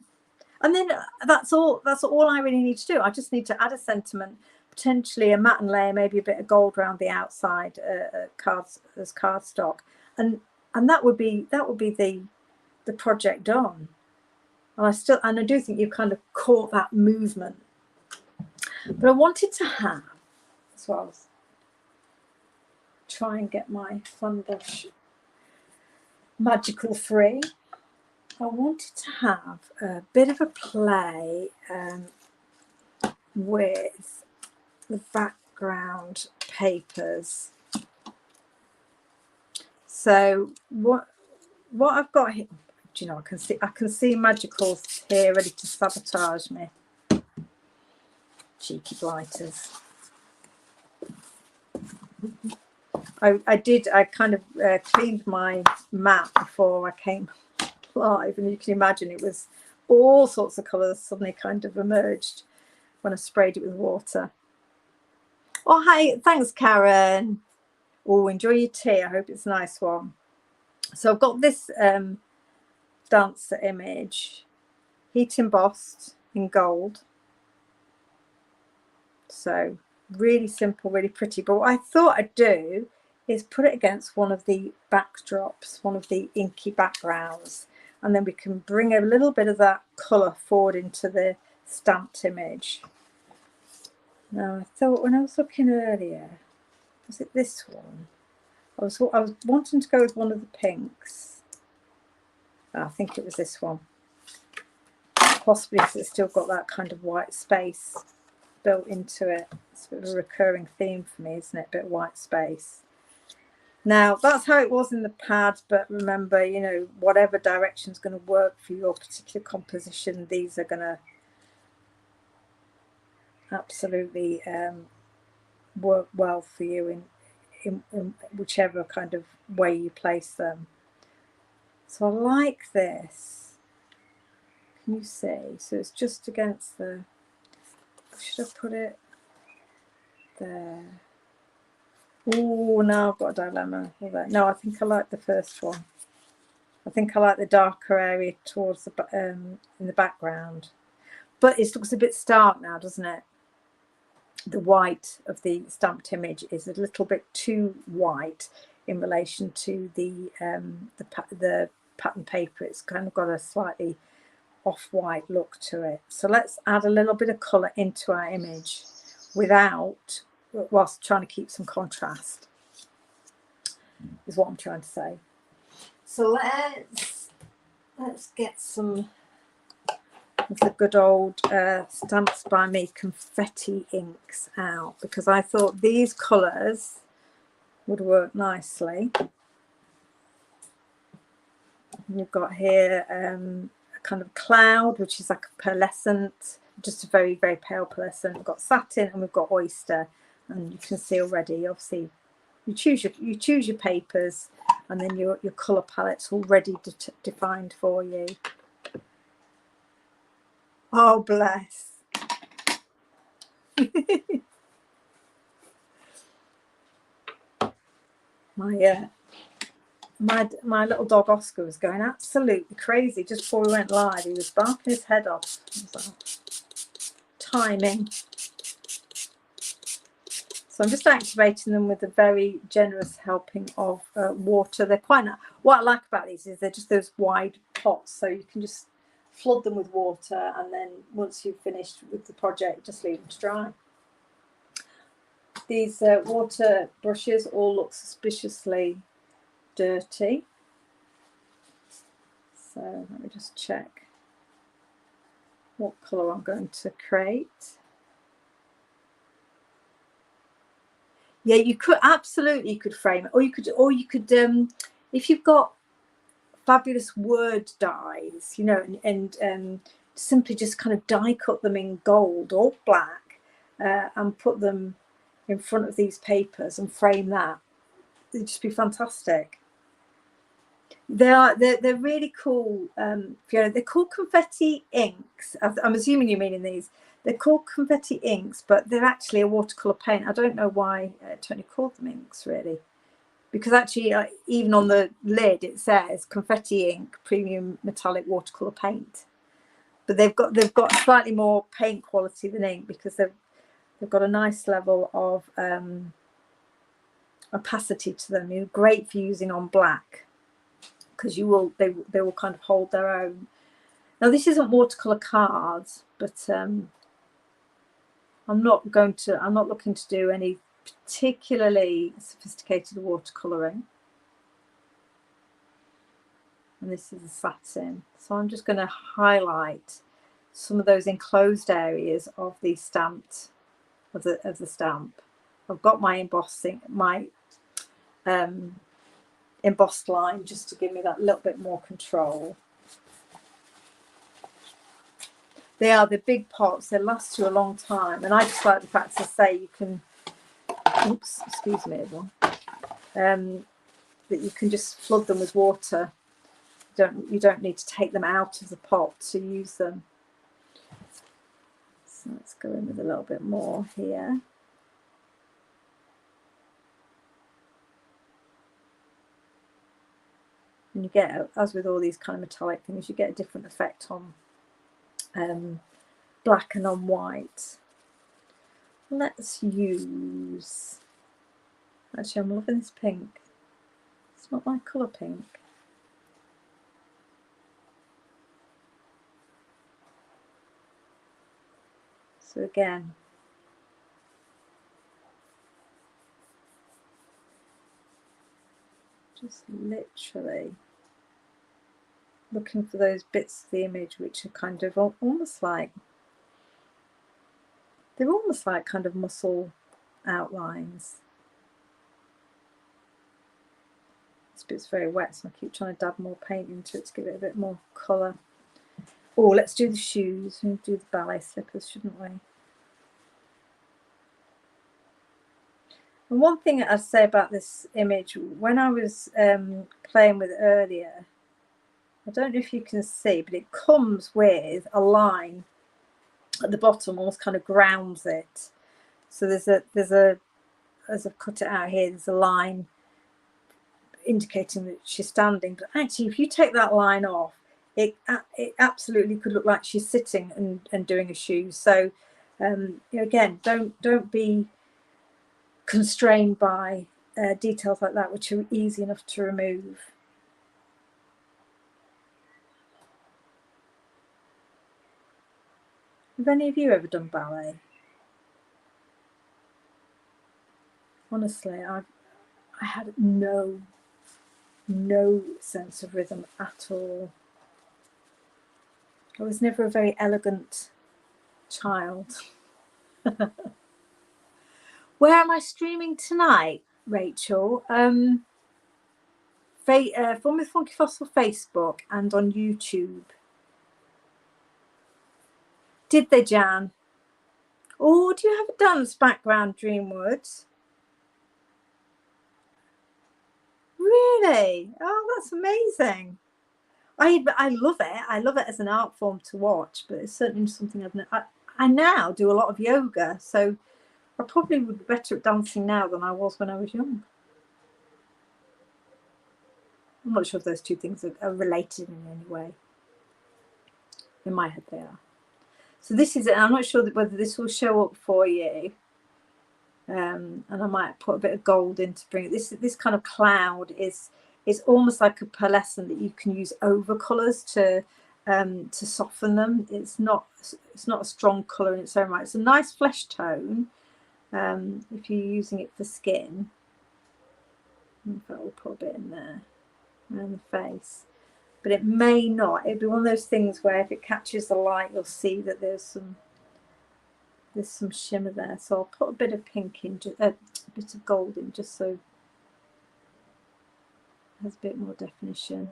S1: And then that's all I really need to do. I just need to add a sentiment, potentially a matte layer, maybe a bit of gold around the outside as cardstock, and that would be the project done. And I do think you kind of caught that movement. But I wanted to have, as well as try and get my fun brush magical free, I wanted to have a bit of a play with the background papers. So what I've got here, do you know, I can see Magicals here ready to sabotage me. Cheeky blighters. I kind of cleaned my mat before I came live, and you can imagine it was all sorts of colours suddenly kind of emerged when I sprayed it with water. Oh, hi, thanks, Karen. Oh, enjoy your tea. I hope it's a nice one. So I've got this dancer image, heat embossed in gold. So really simple, really pretty. But what I thought I'd do is put it against one of the backdrops, one of the inky backgrounds, and then we can bring a little bit of that colour forward into the stamped image. Now, I thought when I was looking earlier, was it this one? I was wanting to go with one of the pinks. I think it was this one. Possibly because it's still got that kind of white space built into it. It's a bit of a recurring theme for me, isn't it? A bit of white space. Now, that's how it was in the pad, but remember, you know, whatever direction is going to work for your particular composition, these are going to absolutely work well for you in whichever kind of way you place them. So I like this. Can you see? So it's just against the, should I put it there? Oh, now I've got a dilemma. No, I think I like the first one. I think I like the darker area towards the in the background. But it looks a bit stark now, doesn't it? The white of the stamped image is a little bit too white in relation to the pattern paper. It's kind of got a slightly off-white look to it. So let's add a little bit of colour into our image whilst trying to keep some contrast, is what I'm trying to say. So let's get some of the good old Stamps by Me confetti inks out, because I thought these colours would work nicely. We've got here a kind of cloud, which is like a pearlescent, just a very, very pale pearlescent. We've got satin and we've got oyster, and you can see already, obviously, you choose your papers, and then your colour palette's already defined for you. Oh, bless. My little dog Oscar was going absolutely crazy just before we went live. He was barking his head off. Like, timing. So I'm just activating them with a very generous helping of water. They're quite nice. What I like about these is they're just those wide pots, so you can just flood them with water, and then once you've finished with the project, just leave them to dry. These water brushes all look suspiciously dirty. So let me just check what colour I'm going to create. Yeah, you could absolutely frame it, or you could if you've got fabulous word dyes, you know, and simply just kind of die cut them in gold or black and put them in front of these papers and frame that. It'd just be fantastic. They're really cool, Fiona. They're called confetti inks. I'm assuming you're meaning these. They're called confetti inks, but they're actually a watercolor paint. I don't know why Tony called them inks, really, because actually even on the lid it says confetti ink premium metallic watercolor paint. But they've got slightly more paint quality than ink, because they've got a nice level of opacity to them. They're great for using on black, because they will kind of hold their own. Now this isn't watercolor cards, but I'm not looking to do any particularly sophisticated watercoloring. And this is a satin, so I'm just going to highlight some of those enclosed areas of the stamped of the stamp. I've got my embossing, my embossed line, just to give me that little bit more control. They are the big pots, they last you a long time, and I just like the fact to say you can, oops, excuse me everyone, that you can just flood them with water. You don't need to take them out of the pot to use them. So let's go in with a little bit more here. And you get, as with all these kind of metallic things, you get a different effect on black and on white. Let's use, actually I'm loving this pink. It's not my colour pink. So again, just literally looking for those bits of the image which are kind of almost like, they're almost like kind of muscle outlines. This bit's very wet, so I keep trying to dab more paint into it to give it a bit more colour. Oh, let's do the shoes. We'll do the ballet slippers, shouldn't we? And one thing I'd say about this image, when I was playing with it earlier, I don't know if you can see, but it comes with a line at the bottom, almost kind of grounds it. So there's a, as I've cut it out here, there's a line indicating that she's standing. But actually, if you take that line off, it absolutely could look like she's sitting and doing a shoe. So you know, again, don't be constrained by details like that, which are easy enough to remove. Have any of you ever done ballet? Honestly, I had no sense of rhythm at all. I was never a very elegant child. Where am I streaming tonight, Rachel? Fun with Funky Fossil Facebook and on YouTube. Did they, Jan? Oh, do you have a dance background, Dreamwood? Really? Oh, that's amazing. I love it. I love it as an art form to watch, but it's certainly something I now do a lot of yoga, so I probably would be better at dancing now than I was when I was young. I'm not sure if those two things are related in any way. In my head they are. So this is it. I'm not sure whether this will show up for you. And I might put a bit of gold in to bring it. This kind of cloud is almost like a pearlescent that you can use over colours to soften them. It's not a strong colour in its own right. It's a nice flesh tone if you're using it for skin. In fact, we'll put a bit in there around the face. But it may not. It'll be one of those things where if it catches the light, you'll see that there's some shimmer there. So I'll put a bit of pink in, a bit of gold in, just so it has a bit more definition.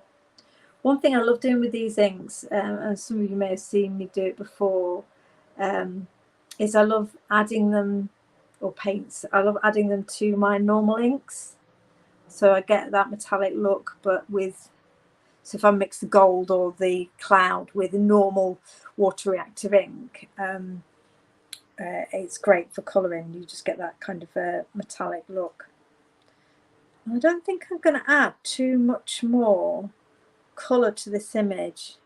S1: One thing I love doing with these inks, and some of you may have seen me do it before, is I love adding them, or paints, I love adding them to my normal inks. So I get that metallic look, but with, so if I mix the gold or the cloud with a normal water reactive ink, it's great for colouring. You just get that kind of a metallic look. I don't think I'm going to add too much more colour to this image.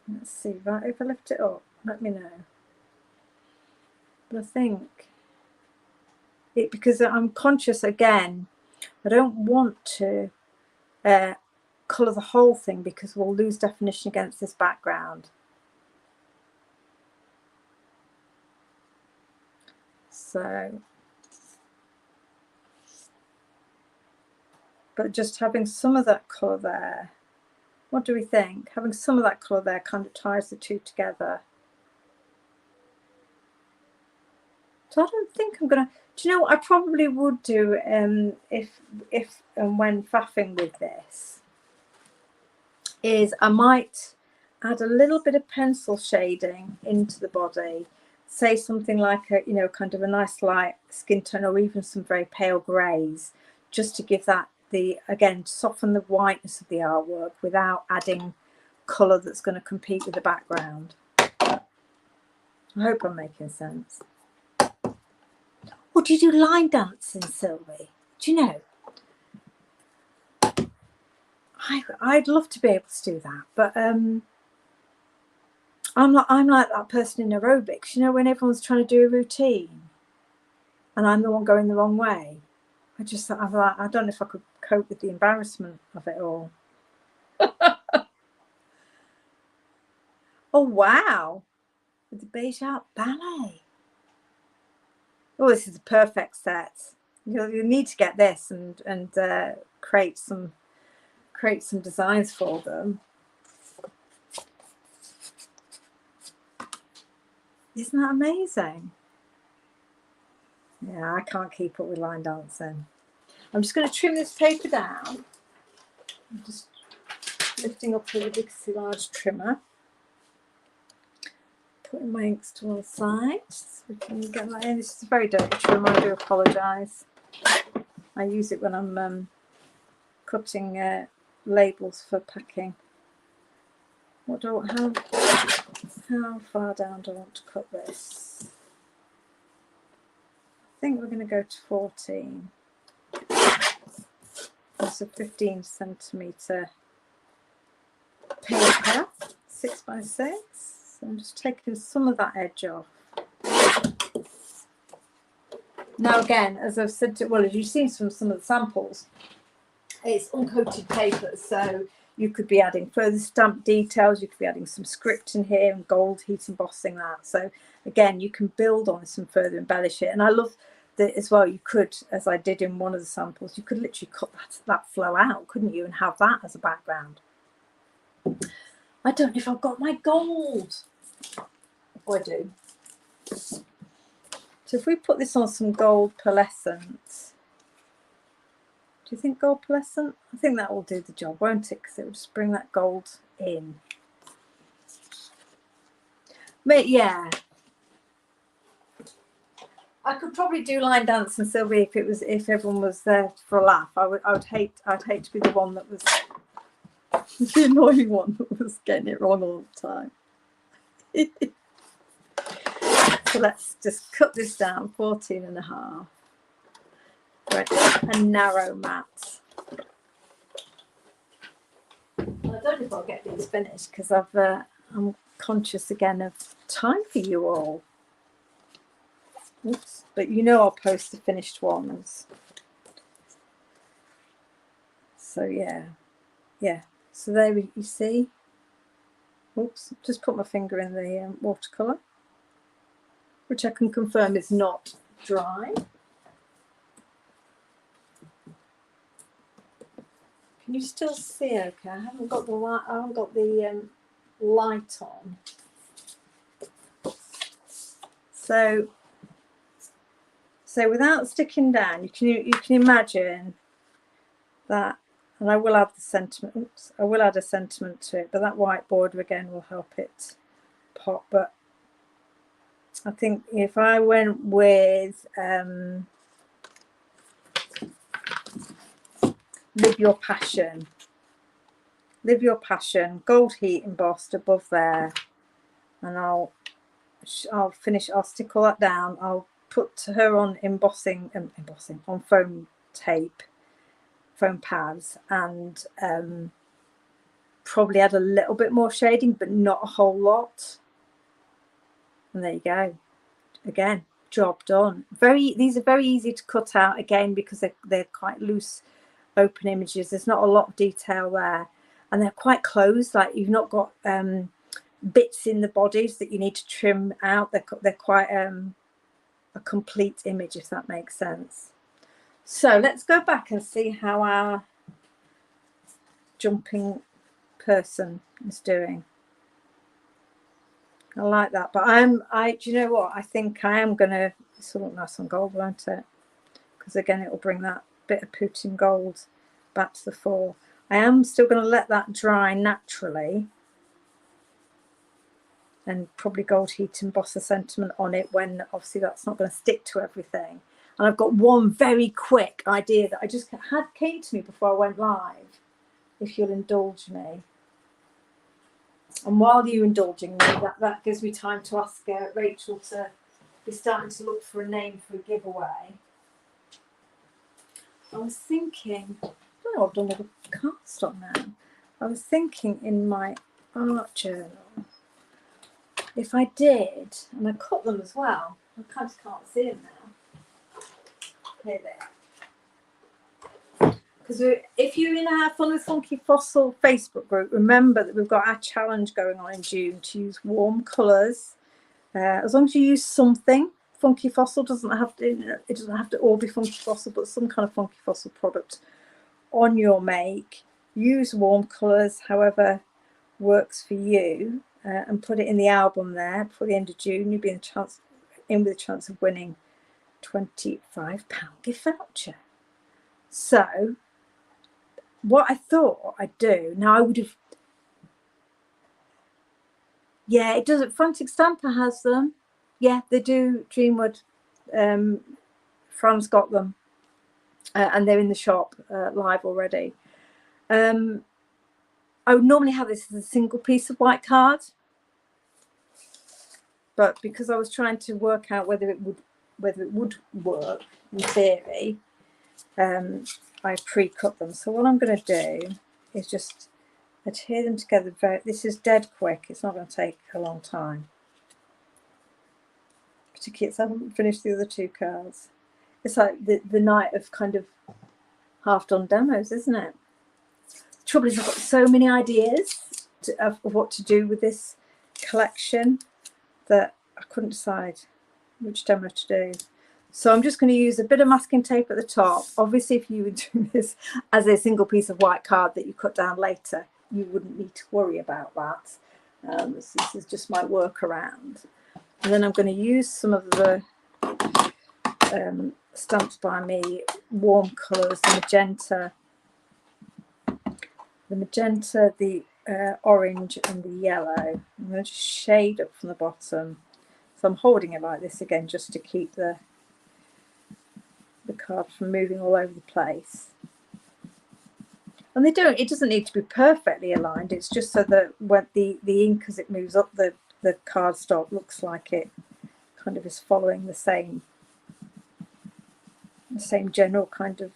S1: Let's see, right, if I lift it up, let me know. But I think it, because I'm conscious again, I don't want to colour the whole thing because we'll lose definition against this background. So, but just having some of that colour there, what do we think? Having some of that colour there kind of ties the two together. So I don't think I'm gonna, do you know what I probably would do if and when faffing with this, is I might add a little bit of pencil shading into the body, say something like a, you know, kind of a nice light skin tone, or even some very pale greys, just to give that the, again, soften the whiteness of the artwork without adding colour that's going to compete with the background. I hope I'm making sense. Or do you do line dancing, Sylvie? Do you know? I'd love to be able to do that, but I'm like that person in aerobics, you know, when everyone's trying to do a routine and I'm the one going the wrong way. I'm like, I don't know if I could cope with the embarrassment of it all. Oh wow, with the Beige Art Ballet. Oh, this is a perfect set. You need to get this and create some designs for them. Isn't that amazing? Yeah, I can't keep up with line dancing. I'm just going to trim this paper down. I'm just lifting up with a big large trimmer. Putting my inks to one side so we can get that in. This is a very dirty trimmer, I do apologise. I use it when I'm cutting labels for packing. How far down do I want to cut this? I think we're going to go to 14. That's a 15 centimetre paper, 6 by 6. So I'm just taking some of that edge off. Now again, as I've said to, well, as you've seen from some of the samples, it's uncoated paper, so you could be adding further stamp details, you could be adding some script in here and gold heat embossing that. So again, you can build on this and further embellish it. And I love that as well, you could, as I did in one of the samples, you could literally cut that flow out, couldn't you, and have that as a background. I don't know if I've got my gold. Oh, I do. So if we put this on some gold pearlescent, do you think gold pearlescent? I think that will do the job, won't it? Because it will just bring that gold in. But yeah, I could probably do line dancing, Sylvie, if everyone was there for a laugh. I'd hate to be the one that was the annoying one that was getting it wrong all the time. So let's just cut this down, 14.5. Right, a narrow mat. Well, I don't know if I'll get these finished because I'm conscious again of time for you all. Oops, but you know I'll post the finished ones. So yeah. So there you see. Oops, just put my finger in the watercolour, which I can confirm is not dry. Can you still see okay? I haven't got the light, light on. So without sticking down, you can imagine that And I will add the sentiment. Oops, I will add a sentiment to it, but that white border again will help it pop. But I think if I went with Live Your Passion, gold heat embossed above there, and I'll finish. I'll stick all that down. I'll put her on embossing on foam tape, foam pads, and probably add a little bit more shading, but not a whole lot. And there you go. Again, job done. These are very easy to cut out again because they're quite loose, open images. There's not a lot of detail there, and they're quite closed. Like you've not got bits in the bodies that you need to trim out. They're quite a complete image, if that makes sense. So let's go back and see how our jumping person is doing. I like that, but do you know what? I think I am gonna. This will look nice on gold, won't it? Because again, it will bring that bit of Putin gold back to the fore. I am still going to let that dry naturally, and probably gold heat emboss a sentiment on it when obviously that's not going to stick to everything. And I've got one very quick idea that I just came to me before I went live, if you'll indulge me. And while you're indulging me, that gives me time to ask Rachel to be starting to look for a name for a giveaway. I was thinking, I don't know what I've done with the cardstock now. I was thinking in my art journal, if I did, and I cut them as well, I just can't see them now. Here they are. Because if you're in our Fun with Funky Fossil Facebook group, remember that we've got our challenge going on in June to use warm colours. As long as you use something, Funky Fossil doesn't have to. It doesn't have to all be Funky Fossil, but some kind of Funky Fossil product on your make. Use warm colours, however works for you, and put it in the album there before the end of June. You'll be in with a chance of winning £25 gift voucher. So, what I thought I'd do now, I would have. Yeah, it does. Frantic Stamper has them. Yeah, they do. Dreamwood. Fran's got them, and they're in the shop live already. I would normally have this as a single piece of white card, but because I was trying to work out whether it would work in theory, I pre-cut them. So what I'm going to do is just adhere them together. This is dead quick. It's not going to take a long time. Particularly, I haven't finished the other two cards. It's like the night of kind of half-done demos, isn't it? The trouble is I've got so many ideas of what to do with this collection that I couldn't decide which demo to do. So I'm just going to use a bit of masking tape at the top. Obviously, if you were doing this as a single piece of white card that you cut down later, you wouldn't need to worry about that. This is just my workaround. And then I'm going to use some of the Stamped by Me warm colours, the magenta, the orange and the yellow. I'm going to just shade up from the bottom. So I'm holding it like this again just to keep the card from moving all over the place. And it doesn't need to be perfectly aligned. It's just so that when the ink, as it moves up the cardstock, looks like it kind of is following the same general kind of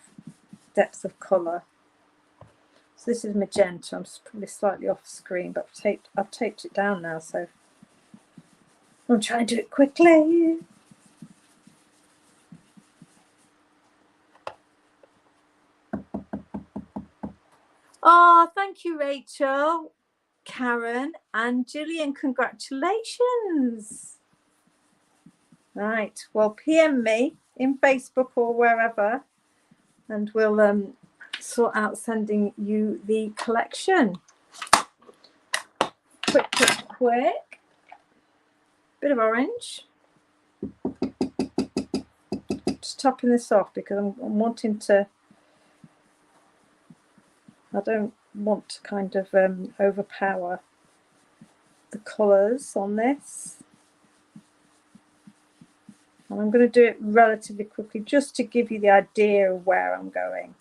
S1: depth of colour. So this is magenta. I'm probably slightly off screen, but I've taped it down now, so I'm trying to do it quickly. Oh, thank you, Rachel, Karen, and Gillian. Congratulations. Right. Well, PM me in Facebook or wherever, and we'll sort out sending you the collection. Quick. Bit of orange. Just topping this off because I'm wanting to I don't want to kind of overpower the colours on this. And I'm going to do it relatively quickly just to give you the idea of where I'm going.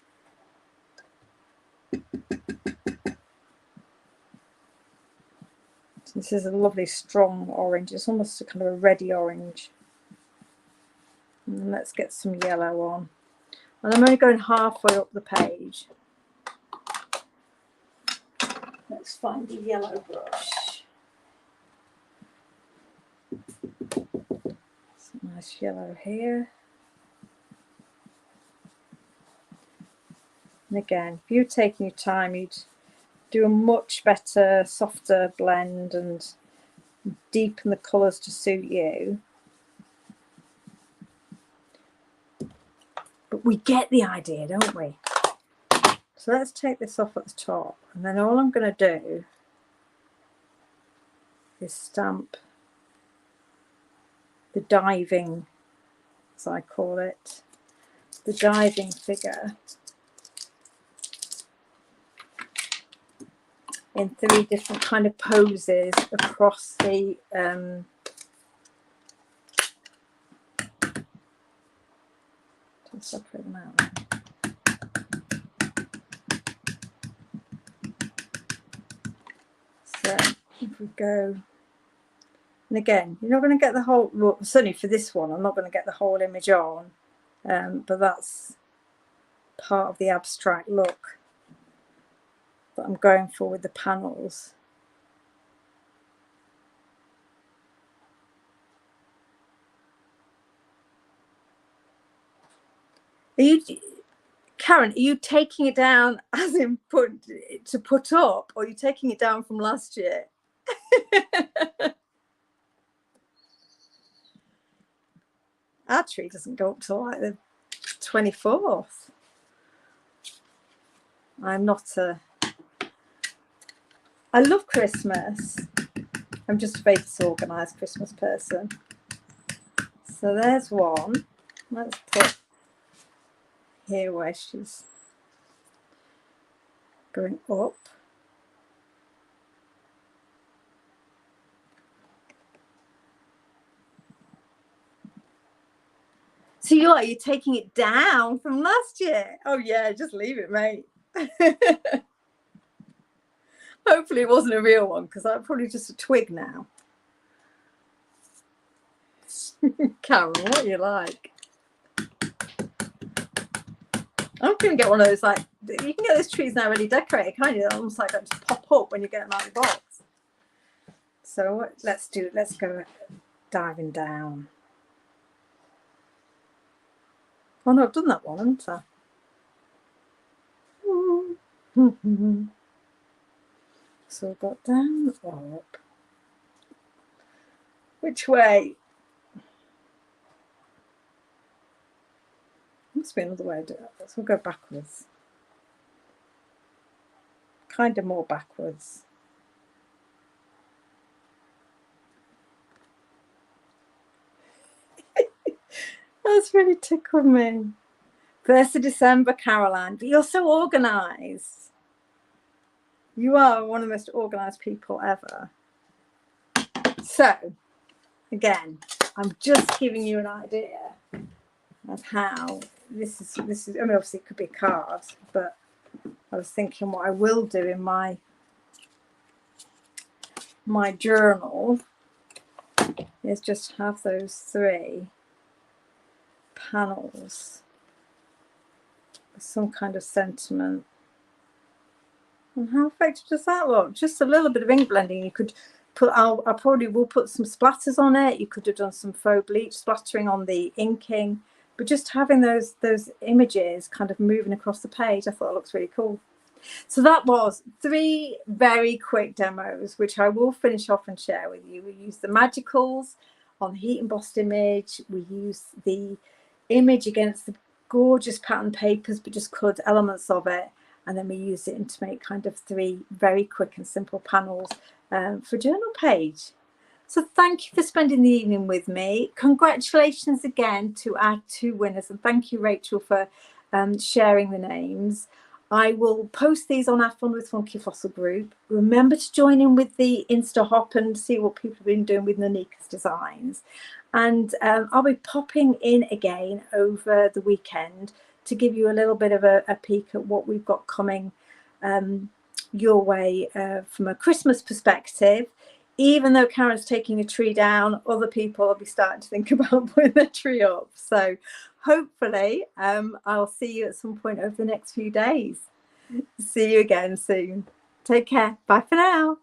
S1: So this is a lovely strong orange. It's almost a kind of a reddy orange. And let's get some yellow on. And I'm only going halfway up the page. Let's find the yellow brush. Some nice yellow here. And again, if you're taking your time, you'd do a much better, softer blend and deepen the colours to suit you. But we get the idea, don't we? So let's take this off at the top, and then all I'm going to do is stamp the diving, as I call it, the diving figure in 3 different kind of poses across the separate them out. So if we go, and again, you're not going to get the whole, well, certainly for this one, I'm not going to get the whole image on, but that's part of the abstract look that I'm going for with the panels. Are you, Karen, are you taking it down as in put up, or are you taking it down from last year? Our tree doesn't go up till like the 24th. I'm not a... I love Christmas. I'm just a very disorganised Christmas person. So there's one. Let's put here where she's going up. So you're taking it down from last year? Oh yeah, just leave it, mate. Hopefully it wasn't a real one, because I'm probably just a twig now. Karen, what are you like? I'm going to get one of those, like, you can get those trees now really decorated, can't you? They're almost like they just pop up when you get them out of the box. So let's go diving down. Oh no, I've done that one, haven't I? So I've got down or up. Which way? Must be another way to do it. So we'll go backwards. Kind of more backwards. That's really tickled me. 1st of December, Caroline. But you're so organised. You are one of the most organised people ever. So, again, I'm just giving you an idea of how this is. I mean, obviously it could be a card, but I was thinking what I will do in my journal is just have those 3 panels with some kind of sentiment. And how effective does that look? Just a little bit of ink blending. You could put, I probably will put some splatters on it. You could have done some faux bleach splattering on the inking, but just having those images kind of moving across the page, I thought it looks really cool. So that was 3 very quick demos, which I will finish off and share with you. We used the magicals on the heat embossed image. We used the image against the gorgeous pattern papers, but just coloured elements of it. And then we used it to make kind of 3 very quick and simple panels for a journal page. So thank you for spending the evening with me. Congratulations again to our 2 winners. And thank you, Rachel, for sharing the names. I will post these on our Fun with Funky Fossil group. Remember to join in with the Insta Hop and see what people have been doing with Nanika's designs. And I'll be popping in again over the weekend to give you a little bit of a peek at what we've got coming your way from a Christmas perspective. Even though Karen's taking a tree down, other people will be starting to think about putting their tree up. So hopefully I'll see you at some point over the next few days. See you again soon. Take care. Bye for now.